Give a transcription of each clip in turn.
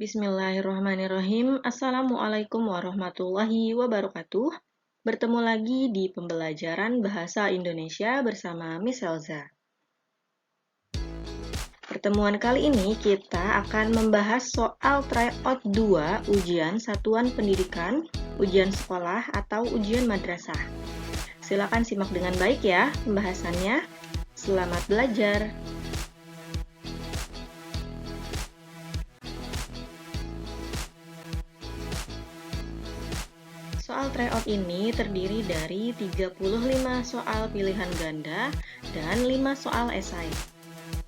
Bismillahirrahmanirrahim. Assalamualaikum warahmatullahi wabarakatuh. Bertemu lagi di pembelajaran Bahasa Indonesia bersama Miss Elza. Pertemuan kali ini kita akan membahas soal tryout 2 ujian satuan pendidikan, ujian sekolah atau ujian madrasah. Silakan simak dengan baik ya pembahasannya. Selamat belajar. Soal tryout ini terdiri dari 35 soal pilihan ganda dan 5 soal esai.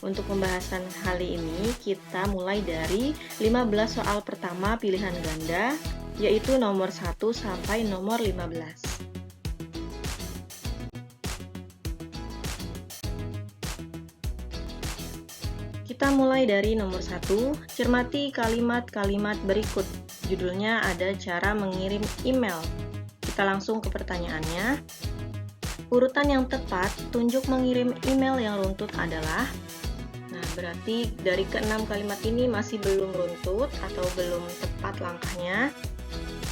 Untuk pembahasan kali ini, kita mulai dari 15 soal pertama pilihan ganda, yaitu nomor 1 sampai nomor 15. Kita mulai dari nomor 1, cermati kalimat-kalimat berikut. Judulnya ada cara mengirim email. Kita langsung ke pertanyaannya. Urutan yang tepat, tunjuk mengirim email yang runtut adalah. Nah, berarti dari ke-6 kalimat ini masih belum runtut atau belum tepat langkahnya.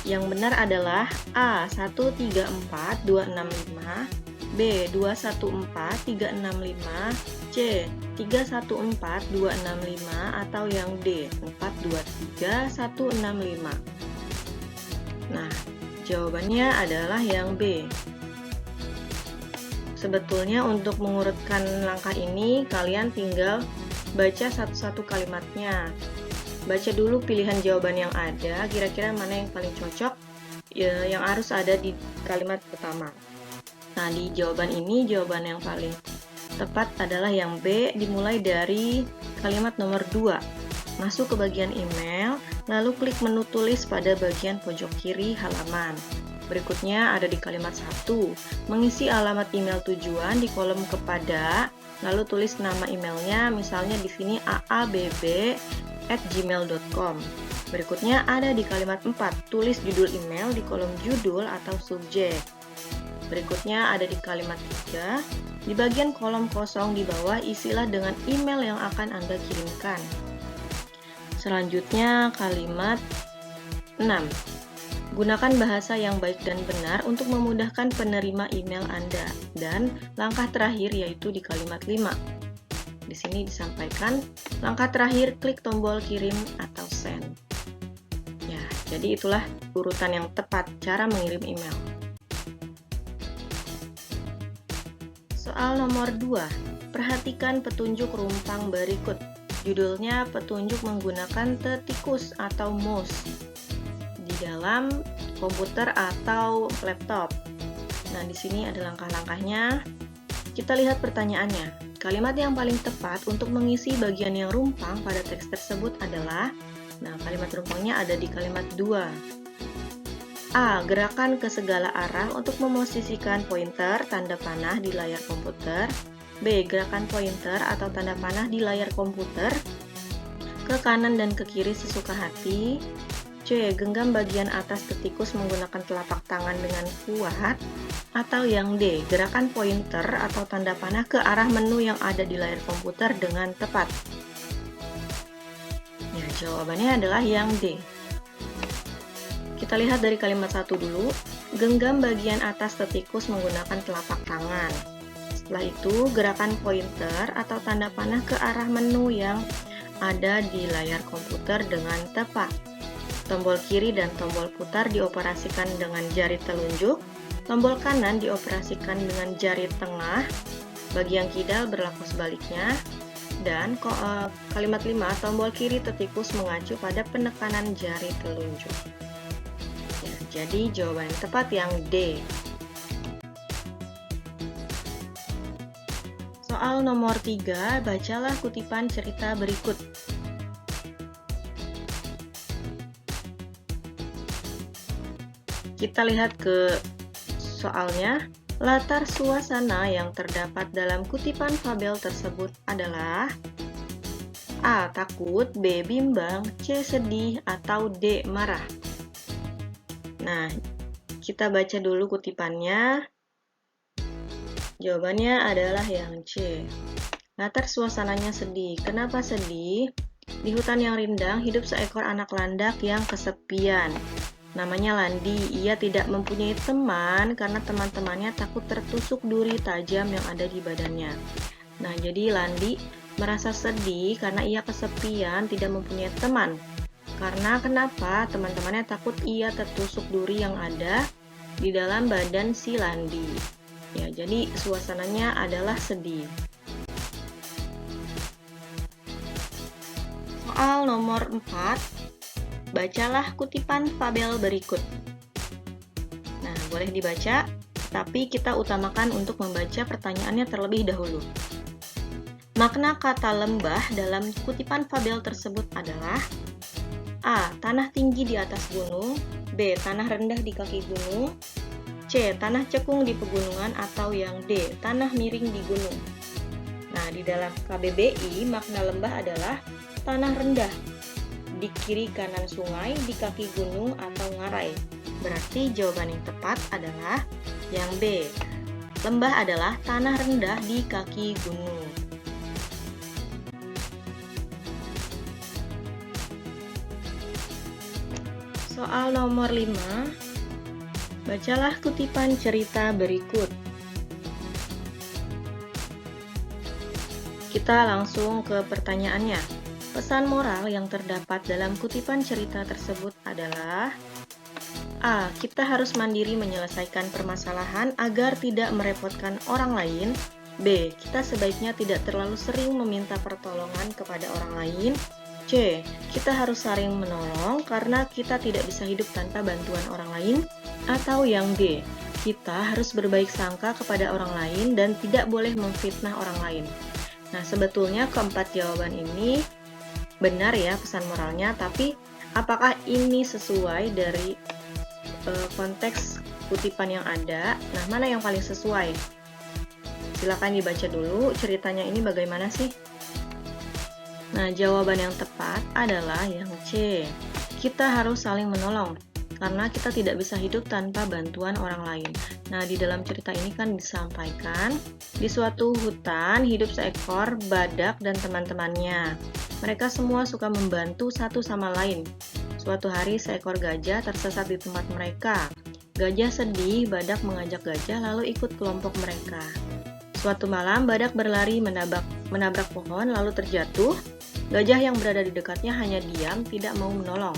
Yang benar adalah A. 134265, B. 214365, C. 314265, atau yang D. 423165. Nah, jawabannya adalah yang B. Sebetulnya untuk mengurutkan langkah ini, kalian tinggal baca satu-satu kalimatnya. Baca dulu pilihan jawaban yang ada, kira-kira mana yang paling cocok, yang harus ada di kalimat pertama. Nah, di jawaban ini, jawaban yang paling tepat adalah yang B, dimulai dari kalimat nomor 2. Masuk ke bagian email, lalu klik menu tulis pada bagian pojok kiri halaman. Berikutnya ada di kalimat 1, mengisi alamat email tujuan di kolom kepada, lalu tulis nama emailnya, misalnya di sini aabb@gmail.com. Berikutnya ada di kalimat 4, tulis judul email di kolom judul atau subjek. Berikutnya ada di kalimat 3, di bagian kolom kosong di bawah isilah dengan email yang akan Anda kirimkan. Selanjutnya kalimat 6. Gunakan bahasa yang baik dan benar untuk memudahkan penerima email Anda. Dan langkah terakhir yaitu di kalimat 5. Di sini disampaikan, langkah terakhir klik tombol kirim atau send. Ya, jadi itulah urutan yang tepat cara mengirim email. Soal nomor 2. Perhatikan petunjuk rumpang berikut. Judulnya petunjuk menggunakan tetikus atau mouse di dalam komputer atau laptop. Nah, di sini ada langkah-langkahnya. Kita lihat pertanyaannya. Kalimat yang paling tepat untuk mengisi bagian yang rumpang pada teks tersebut adalah, nah, kalimat rumpangnya ada di kalimat 2. A. Gerakan ke segala arah untuk memosisikan pointer tanda panah di layar komputer. B. Gerakan pointer atau tanda panah di layar komputer ke kanan dan ke kiri sesuka hati. C. Genggam bagian atas tetikus menggunakan telapak tangan dengan kuat. Atau yang D. Gerakan pointer atau tanda panah ke arah menu yang ada di layar komputer dengan tepat. Ya, jawabannya adalah yang D. Kita lihat dari kalimat 1 dulu. Genggam bagian atas tetikus menggunakan telapak tangan. Setelah itu, gerakan pointer atau tanda panah ke arah menu yang ada di layar komputer dengan tepat. Tombol kiri dan tombol putar dioperasikan dengan jari telunjuk. Tombol kanan dioperasikan dengan jari tengah. Bagi yang kidal berlaku sebaliknya. Dan kalimat 5, tombol kiri tetikus mengacu pada penekanan jari telunjuk. Ya, jadi jawaban yang tepat yang D. Soal nomor 3, bacalah kutipan cerita berikut. Kita lihat ke soalnya. Latar suasana yang terdapat dalam kutipan fabel tersebut adalah A. Takut, B. Bimbang, C. Sedih, atau D. Marah. Nah, kita baca dulu kutipannya. Jawabannya adalah yang C. Latar suasananya sedih. Kenapa sedih? Di hutan yang rindang hidup seekor anak landak yang kesepian. Namanya Landi. Ia tidak mempunyai teman karena teman-temannya takut tertusuk duri tajam yang ada di badannya. Nah, jadi Landi merasa sedih karena ia kesepian, tidak mempunyai teman. Karena kenapa? Teman-temannya takut ia tertusuk duri yang ada di dalam badan si Landi. Ya, jadi suasananya adalah sedih. Soal nomor 4, bacalah kutipan fabel berikut. Nah, boleh dibaca, tapi kita utamakan untuk membaca pertanyaannya terlebih dahulu. Makna kata lembah dalam kutipan fabel tersebut adalah A. Tanah tinggi di atas gunung, B. Tanah rendah di kaki gunung, C. Tanah cekung di pegunungan, atau yang D. Tanah miring di gunung. Nah, di dalam KBBI, makna lembah adalah tanah rendah, di kiri kanan sungai, di kaki gunung atau ngarai. Berarti jawaban yang tepat adalah yang B. Lembah adalah tanah rendah di kaki gunung. Soal nomor 5, bacalah kutipan cerita berikut. Kita langsung ke pertanyaannya. Pesan moral yang terdapat dalam kutipan cerita tersebut adalah A. Kita harus mandiri menyelesaikan permasalahan agar tidak merepotkan orang lain. B. Kita sebaiknya tidak terlalu sering meminta pertolongan kepada orang lain. C. Kita harus saling menolong karena kita tidak bisa hidup tanpa bantuan orang lain. Atau yang D. Kita harus berbaik sangka kepada orang lain dan tidak boleh memfitnah orang lain. Nah, sebetulnya keempat jawaban ini benar ya pesan moralnya, tapi apakah ini sesuai dari konteks kutipan yang ada? Nah, mana yang paling sesuai? Silakan dibaca dulu ceritanya ini bagaimana sih? Nah, jawaban yang tepat adalah yang C. Kita harus saling menolong karena kita tidak bisa hidup tanpa bantuan orang lain. Nah, di dalam cerita ini kan disampaikan di suatu hutan hidup seekor badak dan teman-temannya. Mereka semua suka membantu satu sama lain. Suatu hari seekor gajah tersesat di tempat mereka. Gajah sedih, badak mengajak gajah lalu ikut kelompok mereka. Suatu malam badak berlari menabrak pohon lalu terjatuh. Gajah yang berada di dekatnya hanya diam, tidak mau menolong.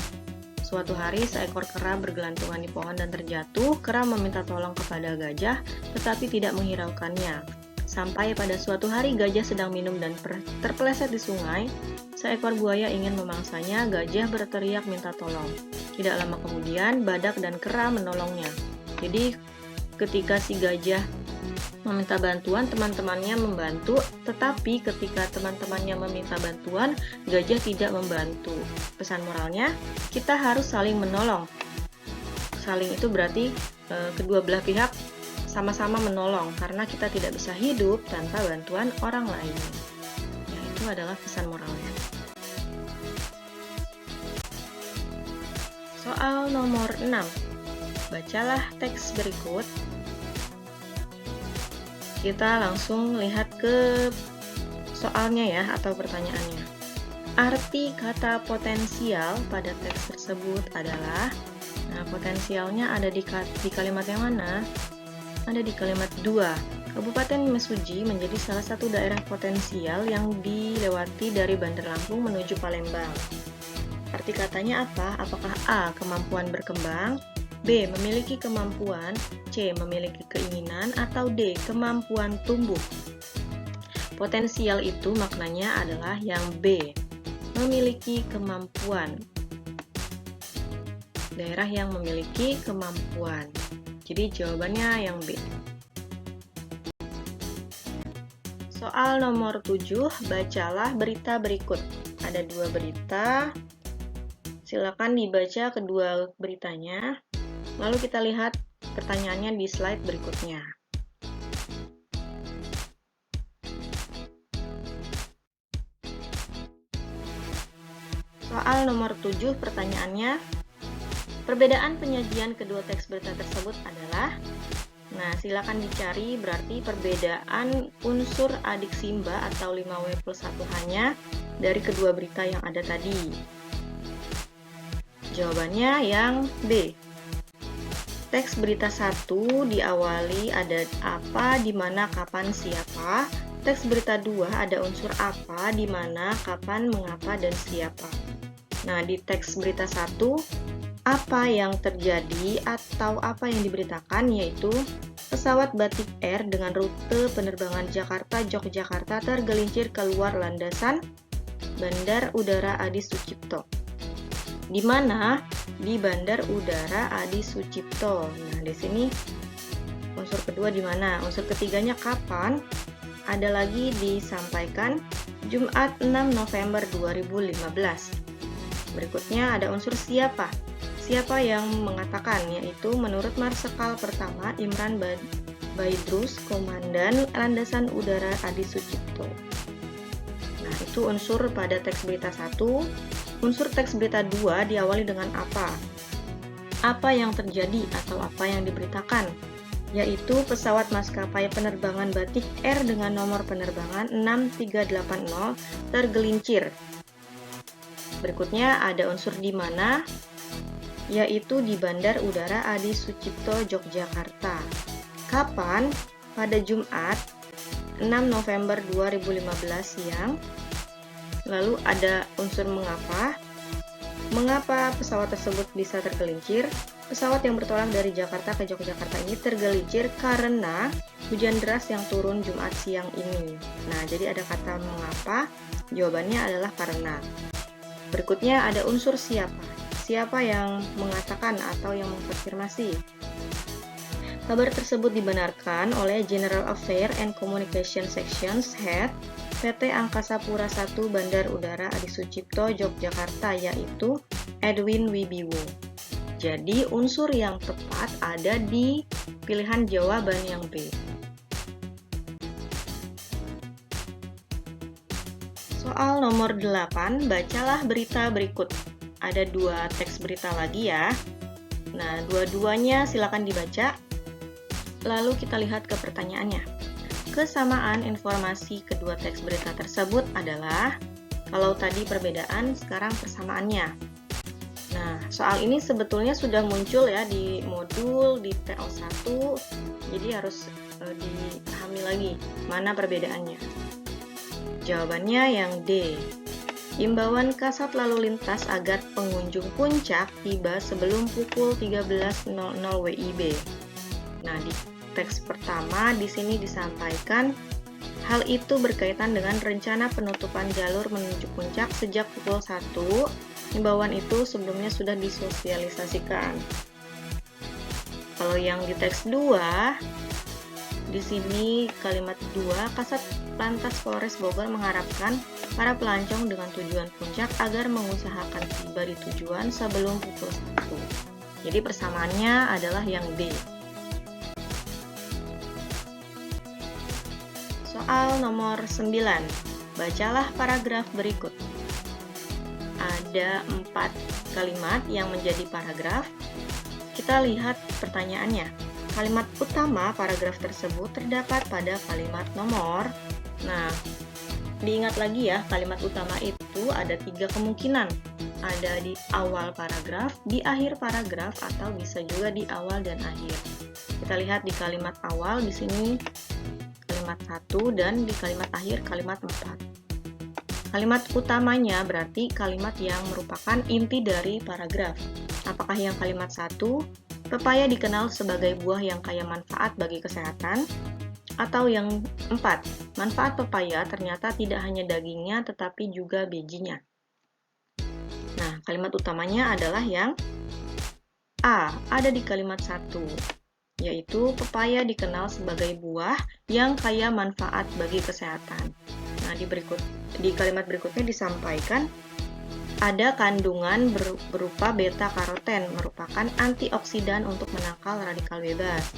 Suatu hari seekor kera bergelantungan di pohon dan terjatuh. Kera meminta tolong kepada gajah, tetapi tidak menghiraukannya. Sampai pada suatu hari gajah sedang minum dan terpeleset di sungai. Seekor buaya ingin memangsanya, gajah berteriak minta tolong. Tidak lama kemudian, badak dan kera menolongnya. Jadi, ketika si gajah meminta bantuan, teman-temannya membantu, tetapi ketika teman-temannya meminta bantuan, gajah tidak membantu. Pesan moralnya, kita harus saling menolong. Saling itu berarti kedua belah pihak sama-sama menolong, karena kita tidak bisa hidup tanpa bantuan orang lain. Ya, itu adalah pesan moralnya. Soal nomor 6. Bacalah teks berikut. Kita langsung lihat ke soalnya ya, atau pertanyaannya. Arti kata potensial pada teks tersebut adalah, nah potensialnya ada di kalimat yang mana? Ada di kalimat 2. Kabupaten Mesuji menjadi salah satu daerah potensial yang dilewati dari Bandar Lampung menuju Palembang. Arti katanya apa? Apakah A. Kemampuan berkembang, B. Memiliki kemampuan, C. Memiliki keinginan, atau D. Kemampuan tumbuh? Potensial itu maknanya adalah yang B. Memiliki kemampuan. Daerah yang memiliki kemampuan. Jadi jawabannya yang B. Soal nomor 7, bacalah berita berikut. Ada 2 berita. Silakan dibaca kedua beritanya. Lalu kita lihat pertanyaannya di slide berikutnya. Soal nomor 7, pertanyaannya, perbedaan penyajian kedua teks berita tersebut adalah, nah silakan dicari berarti perbedaan unsur adik Simba atau 5W+1H-nya dari kedua berita yang ada tadi? Jawabannya yang B. Teks berita 1 diawali ada apa, di mana, kapan, siapa. Teks berita 2 ada unsur apa, di mana, kapan, mengapa, dan siapa. Nah, di teks berita 1, apa yang terjadi atau apa yang diberitakan yaitu pesawat Batik Air dengan rute penerbangan Jakarta-Yogyakarta tergelincir keluar landasan Bandar Udara Adi Sucipto. Di mana? Di Bandar Udara Adi Sucipto. Nah, di sini unsur kedua di mana? Unsur ketiganya kapan? Ada lagi disampaikan Jumat 6 November 2015. Berikutnya ada unsur siapa. Siapa yang mengatakan, yaitu menurut Marsekal Pertama Imran Baidrus, Komandan Landasan Udara Adi Sucipto. Nah, itu unsur pada teks berita 1. Unsur teks berita 2 diawali dengan apa? Apa yang terjadi atau apa yang diberitakan? Yaitu pesawat maskapai penerbangan Batik Air dengan nomor penerbangan 6380 tergelincir. Berikutnya ada unsur di mana, yaitu di Bandar Udara Adi Sucipto, Yogyakarta. Kapan? Pada Jumat 6 November 2015 siang. Lalu ada unsur mengapa. Mengapa pesawat tersebut bisa tergelincir? Pesawat yang bertolak dari Jakarta ke Yogyakarta ini tergelincir karena hujan deras yang turun Jumat siang ini. Nah, jadi ada kata mengapa, jawabannya adalah karena. Berikutnya ada unsur siapa. Siapa yang mengatakan atau yang mengkonfirmasi? Kabar tersebut dibenarkan oleh General Affairs and Communication Sections Head PT Angkasa Pura I Bandar Udara Adi Sucipto, Yogyakarta, yaitu Edwin Wibiwo. Jadi unsur yang tepat ada di pilihan jawaban yang B. Soal nomor 8, bacalah berita berikut. Ada 2 teks berita lagi ya. Nah, dua-duanya silakan dibaca. Lalu kita lihat ke pertanyaannya. Kesamaan informasi kedua teks berita tersebut adalah, kalau tadi perbedaan, sekarang persamaannya. Nah, soal ini sebetulnya sudah muncul ya di modul di TO1, jadi harus dipahami lagi mana perbedaannya. Jawabannya yang D. Imbauan Kasat Lalu Lintas agar pengunjung puncak tiba sebelum pukul 13.00 WIB. Nah, di teks pertama di sini disampaikan hal itu berkaitan dengan rencana penutupan jalur menuju puncak sejak pukul 1. Imbauan itu sebelumnya sudah disosialisasikan. Kalau yang di teks 2, di sini kalimat 2, Kasat Lantas Polres Bogor mengharapkan para pelancong dengan tujuan puncak agar mengusahakan tiba di tujuan sebelum pukul 1. Jadi persamaannya adalah yang D. Soal nomor 9. Bacalah paragraf berikut. Ada 4 kalimat yang menjadi paragraf. Kita lihat pertanyaannya. Kalimat utama paragraf tersebut terdapat pada kalimat nomor. Nah, diingat lagi ya, kalimat utama itu ada 3 kemungkinan. Ada di awal paragraf, di akhir paragraf, atau bisa juga di awal dan akhir. Kita lihat di kalimat awal di sini kalimat 1 dan di kalimat akhir kalimat 4. Kalimat utamanya berarti kalimat yang merupakan inti dari paragraf. Apakah yang kalimat 1, pepaya dikenal sebagai buah yang kaya manfaat bagi kesehatan? Atau yang 4, manfaat pepaya ternyata tidak hanya dagingnya tetapi juga bijinya. Nah, kalimat utamanya adalah yang A, ada di kalimat 1, yaitu pepaya dikenal sebagai buah yang kaya manfaat bagi kesehatan. Nah, di kalimat berikutnya disampaikan ada kandungan berupa beta-karoten, merupakan antioksidan untuk menangkal radikal bebas.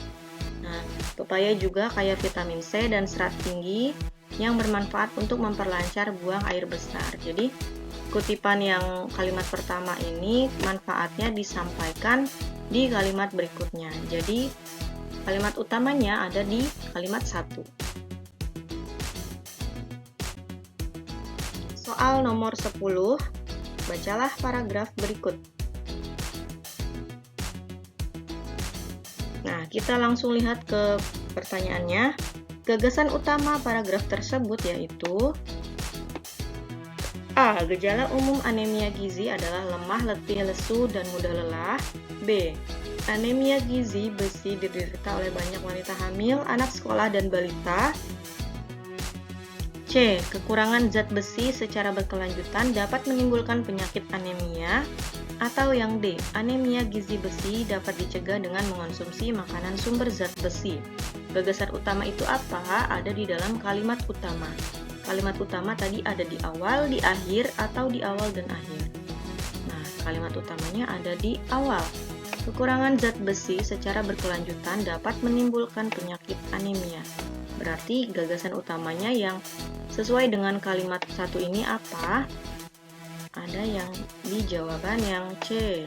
Nah, pepaya juga kaya vitamin C dan serat tinggi yang bermanfaat untuk memperlancar buang air besar. Jadi, kutipan yang kalimat pertama ini manfaatnya disampaikan di kalimat berikutnya. Jadi, kalimat utamanya ada di kalimat 1. Soal nomor 10, bacalah paragraf berikut. Nah, kita langsung lihat ke pertanyaannya. Gagasan utama paragraf tersebut yaitu A. Gejala umum anemia gizi adalah lemah, letih, lesu, dan mudah lelah. B. Anemia gizi besi diderita oleh banyak wanita hamil, anak sekolah, dan balita. C. Kekurangan zat besi secara berkelanjutan dapat menimbulkan penyakit anemia. Atau yang D. Anemia gizi besi dapat dicegah dengan mengonsumsi makanan sumber zat besi. Gagasan utama itu apa? Ada di dalam kalimat utama. Kalimat utama tadi ada di awal, di akhir, atau di awal dan akhir. Nah, kalimat utamanya ada di awal. Kekurangan zat besi secara berkelanjutan dapat menimbulkan penyakit anemia. Berarti gagasan utamanya yang sesuai dengan kalimat satu ini apa? Ada yang di jawaban yang C.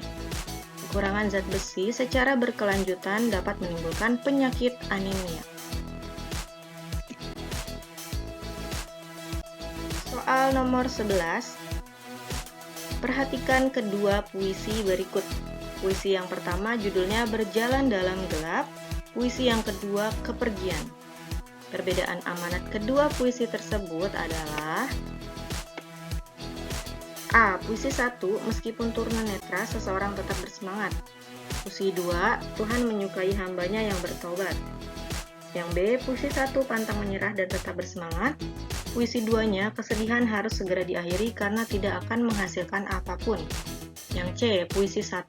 Kekurangan zat besi secara berkelanjutan dapat menimbulkan penyakit anemia. Soal nomor 11. Perhatikan kedua puisi berikut. Puisi yang pertama judulnya Berjalan Dalam Gelap. Puisi yang kedua Kepergian. Perbedaan amanat kedua puisi tersebut adalah A. Puisi 1, meskipun tunanetra, seseorang tetap bersemangat. Puisi 2, Tuhan menyukai hambanya yang bertobat. Yang B. Puisi 1, pantang menyerah dan tetap bersemangat. Puisi 2-nya, kesedihan harus segera diakhiri karena tidak akan menghasilkan apapun. Yang C. Puisi 1,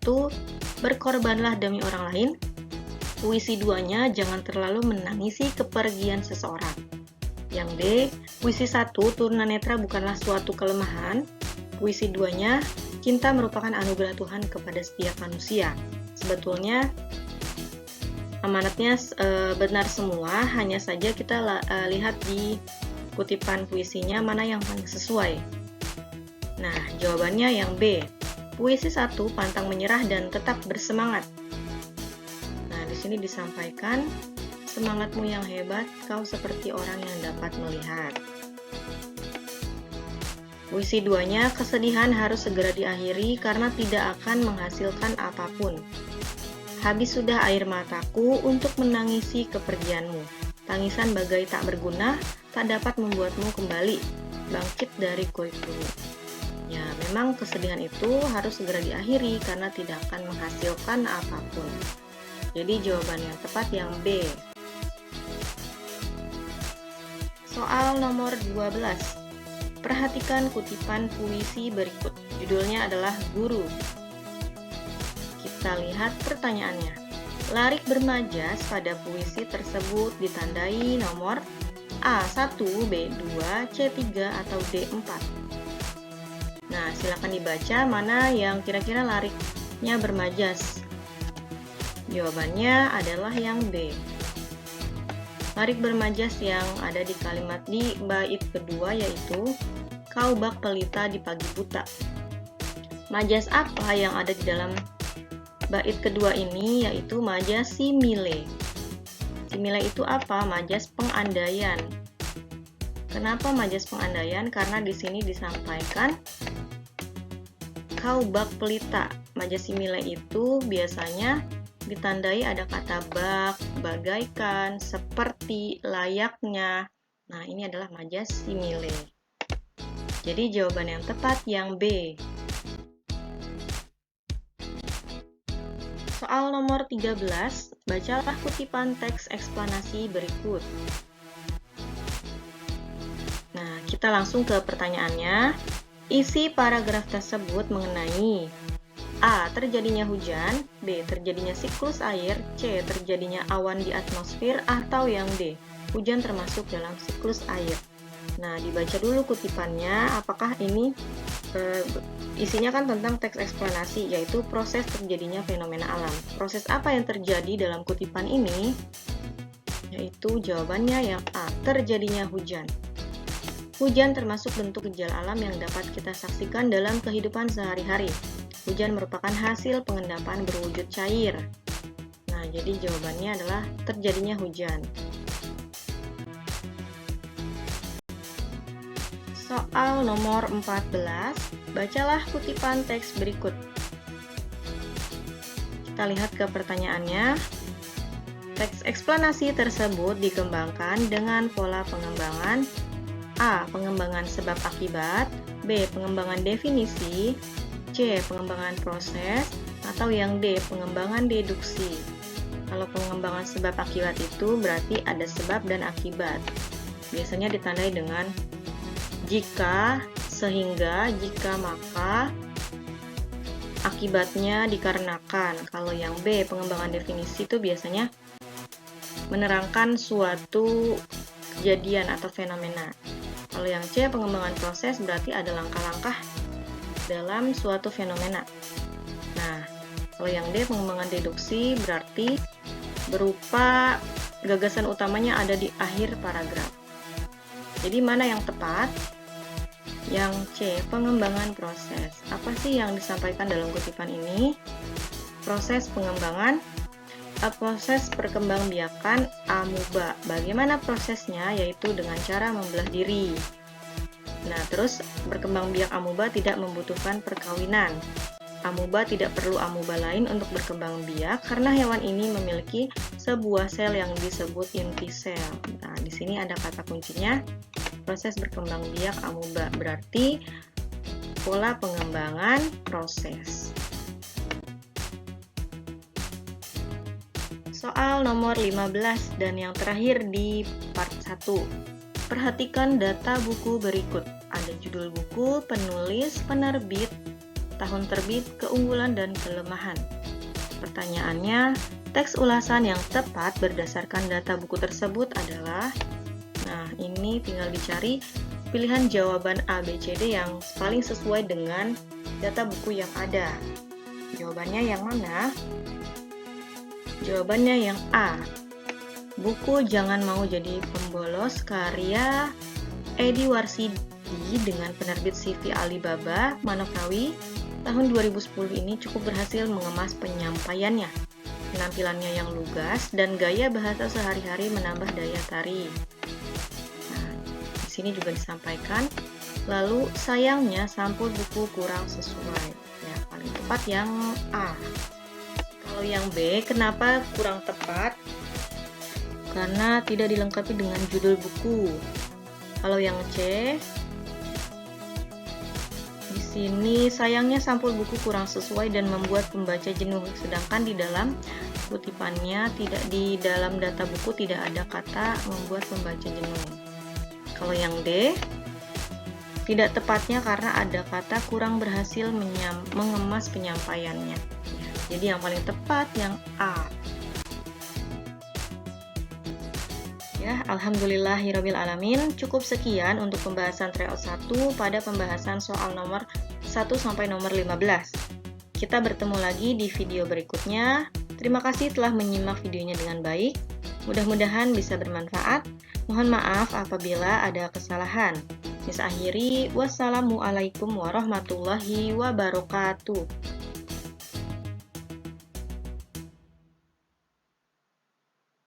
berkorbanlah demi orang lain. Puisi 2-nya, jangan terlalu menangisi kepergian seseorang. Yang D. Puisi 1, tunanetra bukanlah suatu kelemahan. Puisi 2-nya, cinta merupakan anugerah Tuhan kepada setiap manusia. Sebetulnya amanatnya benar semua, hanya saja kita lihat di kutipan puisinya mana yang paling sesuai. Nah, jawabannya yang B. Puisi 1, pantang menyerah dan tetap bersemangat. Nah, di sini disampaikan, semangatmu yang hebat, kau seperti orang yang dapat melihat. Puisi 2-nya, kesedihan harus segera diakhiri karena tidak akan menghasilkan apapun. Habis sudah air mataku untuk menangisi kepergianmu. Tangisan bagai tak berguna, tak dapat membuatmu kembali bangkit dari koikmu. Ya, memang kesedihan itu harus segera diakhiri karena tidak akan menghasilkan apapun. Jadi jawaban yang tepat yang B. Soal nomor 12. Perhatikan kutipan puisi berikut. Judulnya adalah Guru. Kita lihat pertanyaannya. Larik bermajas pada puisi tersebut ditandai nomor A1, B2, C3, atau D4. Nah, silakan dibaca mana yang kira-kira lariknya bermajas. Jawabannya adalah yang B. Larik bermajas yang ada di kalimat di bait kedua yaitu kau bak pelita di pagi buta. Majas apa yang ada di dalam bait kedua ini? Yaitu majas simile. Simile itu apa? Majas pengandaian. Kenapa majas pengandaian? Karena di sini disampaikan kau bak pelita. Majas simile itu biasanya ditandai ada kata bak, bagaikan, seperti, layaknya. Nah, ini adalah majas simile. Jadi jawaban yang tepat yang B. Soal nomor 13, bacalah kutipan teks eksplanasi berikut. Nah, kita langsung ke pertanyaannya. Isi paragraf tersebut mengenai A. Terjadinya hujan, B. Terjadinya siklus air, C. Terjadinya awan di atmosfer, atau yang D. Hujan termasuk dalam siklus air. Nah, dibaca dulu kutipannya, apakah ini isinya kan tentang teks eksplanasi, yaitu proses terjadinya fenomena alam. Proses apa yang terjadi dalam kutipan ini? Yaitu jawabannya yang A. Terjadinya hujan. Hujan termasuk bentuk gejala alam yang dapat kita saksikan dalam kehidupan sehari-hari. Hujan merupakan hasil pengendapan berwujud cair. Nah, jadi jawabannya adalah terjadinya hujan. Soal nomor 14, bacalah kutipan teks berikut. Kita lihat ke pertanyaannya. Teks eksplanasi tersebut dikembangkan dengan pola pengembangan A. Pengembangan sebab akibat, B. Pengembangan definisi, C. Pengembangan proses, atau yang D. Pengembangan deduksi. Kalau pengembangan sebab akibat itu berarti ada sebab dan akibat. Biasanya ditandai dengan jika, sehingga, jika, maka, akibatnya dikarenakan. Kalau yang B, pengembangan definisi itu biasanya menerangkan suatu kejadian atau fenomena. Kalau yang C, pengembangan proses, berarti ada langkah-langkah dalam suatu fenomena. Nah, kalau yang D, pengembangan deduksi, berarti berupa gagasan utamanya ada di akhir paragraf. Jadi mana yang tepat? Yang C, pengembangan proses. Apa sih yang disampaikan dalam kutipan ini? Proses pengembangan, proses perkembangbiakan amuba. Bagaimana prosesnya? Yaitu dengan cara membelah diri. Nah, terus berkembang biak amuba tidak membutuhkan perkawinan. Amuba tidak perlu amuba lain untuk berkembang biak karena hewan ini memiliki sebuah sel yang disebut inti sel. Nah, di sini ada kata kuncinya, proses berkembang biak amuba, berarti pola pengembangan proses. Soal nomor 15 dan yang terakhir di part 1. Perhatikan data buku berikut. Ada judul buku, penulis, penerbit, tahun terbit, keunggulan dan kelemahan. Pertanyaannya, teks ulasan yang tepat berdasarkan data buku tersebut adalah, nah ini tinggal dicari pilihan jawaban A, B, C, D yang paling sesuai dengan data buku yang ada. Jawabannya yang mana? Jawabannya yang A. Buku Jangan Mau Jadi Pembolos karya Edi Warsidi dengan penerbit CV Alibaba Manokawi tahun 2010 ini cukup berhasil mengemas penyampaiannya. Penampilannya yang lugas dan gaya bahasa sehari-hari menambah daya tarik. Nah, di sini juga disampaikan. Lalu sayangnya sampul buku kurang sesuai. Ya, paling tepat yang A. Kalau yang B, kenapa kurang tepat? Karena tidak dilengkapi dengan judul buku. Kalau yang C, di sini sayangnya sampul buku kurang sesuai dan membuat pembaca jenuh. Sedangkan di dalam kutipannya, di dalam data buku tidak ada kata membuat pembaca jenuh. Kalau yang D, tidak tepatnya karena ada kata kurang berhasil mengemas penyampaiannya. Jadi yang paling tepat yang A. Ya, alhamdulillahirabbil alamin. Cukup sekian untuk pembahasan tryout 1 pada pembahasan soal nomor 1 sampai nomor 15. Kita bertemu lagi di video berikutnya. Terima kasih telah menyimak videonya dengan baik. Mudah-mudahan bisa bermanfaat. Mohon maaf apabila ada kesalahan. Saya akhiri, wassalamualaikum warahmatullahi wabarakatuh.